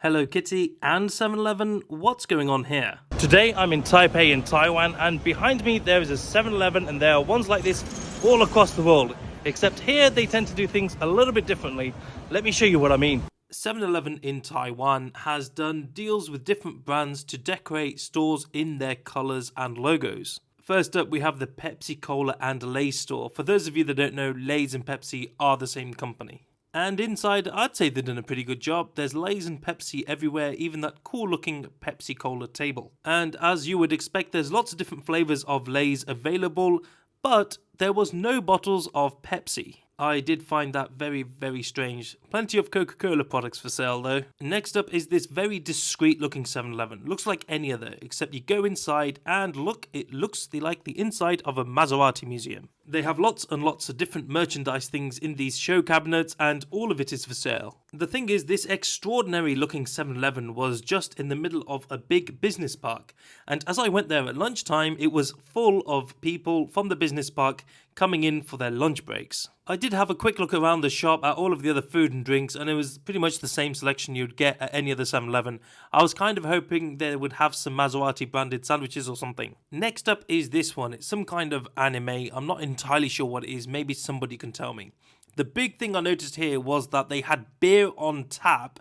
Hello Kitty and 7-Eleven, what's going on here? Today I'm in Taipei in Taiwan, and behind me there is a 7-Eleven, and there are ones like this all across the world. Except here they tend to do things a little bit differently. Let me show you what I mean. 7-Eleven in Taiwan has done deals with different brands to decorate stores in their colours and logos. First up, we have the Pepsi Cola and Lay's store. For those of you that don't know, Lay's and Pepsi are the same company. And inside, I'd say they've done a pretty good job. There's Lay's and Pepsi everywhere, even that cool looking Pepsi Cola table. And as you would expect, there's lots of different flavours of Lay's available, but there was no bottles of Pepsi. I did find that very, very strange. Plenty of Coca-Cola products for sale though. Next up is this very discreet looking 7-Eleven. Looks like any other, except you go inside and look, it looks like the inside of a Maserati museum. They have lots and lots of different merchandise things in these show cabinets, and all of it is for sale. The thing is, this extraordinary looking 7-Eleven was just in the middle of a big business park, and as I went there at lunchtime, it was full of people from the business park coming in for their lunch breaks. I did have a quick look around the shop at all of the other food and drinks, and it was pretty much the same selection you'd get at any other 7-Eleven. I was kind of hoping they would have some Maserati branded sandwiches or something. Next up is this one. It's some kind of anime. I'm not entirely sure what it is. Maybe somebody can tell me. The big thing I noticed here was that they had beer on tap,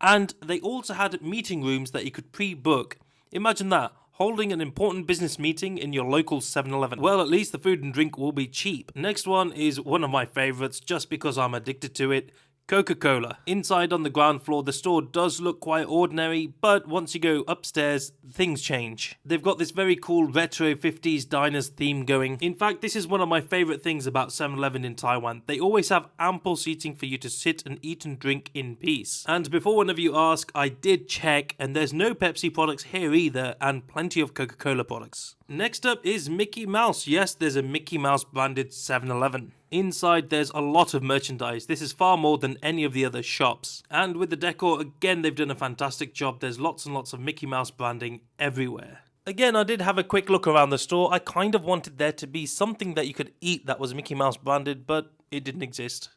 and they also had meeting rooms that you could pre-book. Imagine that. Holding an important business meeting in your local 7-Eleven. Well, at least the food and drink will be cheap. Next one is one of my favourites just because I'm addicted to it. Coca-Cola. Inside on the ground floor, the store does look quite ordinary, but once you go upstairs, things change. They've got this very cool retro 50s diners theme going. In fact, this is one of my favourite things about 7-Eleven in Taiwan. They always have ample seating for you to sit and eat and drink in peace. And before one of you ask, I did check, and there's no Pepsi products here either, and plenty of Coca-Cola products. Next up is Mickey Mouse. Yes, there's a Mickey Mouse branded 7-Eleven. Inside there's a lot of merchandise. This is far more than any of the other shops. And with the decor, again, they've done a fantastic job. There's lots and lots of Mickey Mouse branding everywhere. Again, I did have a quick look around the store. I kind of wanted there to be something that you could eat that was Mickey Mouse branded, but it didn't exist.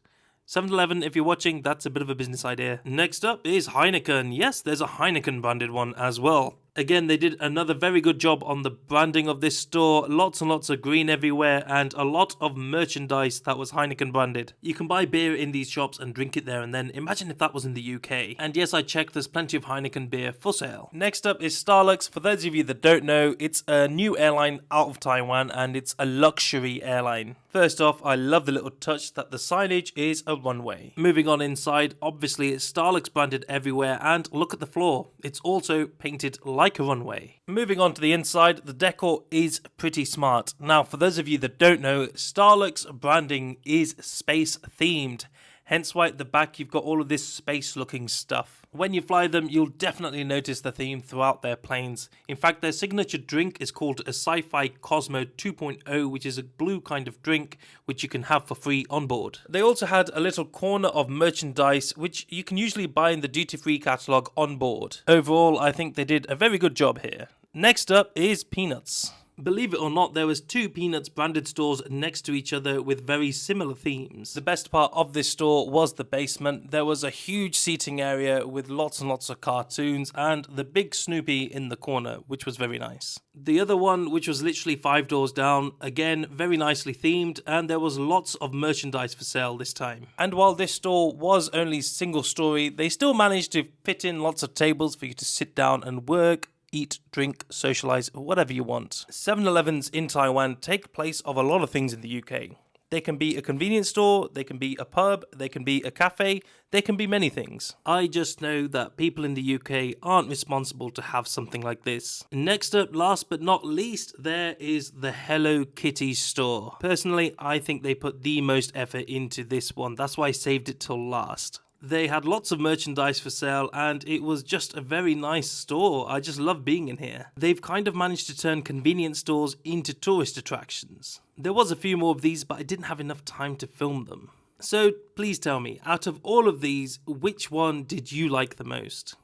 7-Eleven, if you're watching, that's a bit of a business idea. Next up is Heineken. Yes, there's a Heineken branded one as well. Again, they did another very good job on the branding of this store. Lots and lots of green everywhere, and a lot of merchandise that was Heineken branded. You can buy beer in these shops and drink it there and then. Imagine if that was in the UK. And yes, I checked, there's plenty of Heineken beer for sale. Next up is Starlux. For those of you that don't know, it's a new airline out of Taiwan, and it's a luxury airline. First off, I love the little touch that the signage is a runway. Moving on inside, obviously it's Starlux branded everywhere, and look at the floor. It's also painted like a runway. Moving on to the inside, the decor is pretty smart. Now, for those of you that don't know, Starlux branding is space themed. Hence why at the back you've got all of this space looking stuff. When you fly them, you'll definitely notice the theme throughout their planes. In fact, their signature drink is called a Sci-Fi Cosmo 2.0, which is a blue kind of drink which you can have for free on board. They also had a little corner of merchandise which you can usually buy in the duty-free catalogue on board. Overall, I think they did a very good job here. Next up is Peanuts. Believe it or not, there was two Peanuts branded stores next to each other with very similar themes. The best part of this store was the basement. There was a huge seating area with lots and lots of cartoons and the big Snoopy in the corner, which was very nice. The other one, which was literally 5 doors down, again, very nicely themed, and there was lots of merchandise for sale this time. And while this store was only single story, they still managed to fit in lots of tables for you to sit down and work, eat, drink, socialise, whatever you want. 7-Elevens in Taiwan take place of a lot of things in the UK. They can be a convenience store, they can be a pub, they can be a cafe, they can be many things. I just know that people in the UK aren't responsible to have something like this. Next up, last but not least, there is the Hello Kitty store. Personally, I think they put the most effort into this one. That's why I saved it till last. They had lots of merchandise for sale, and it was just a very nice store. I just love being in here. They've kind of managed to turn convenience stores into tourist attractions. There was a few more of these, but I didn't have enough time to film them. So please tell me, out of all of these, which one did you like the most?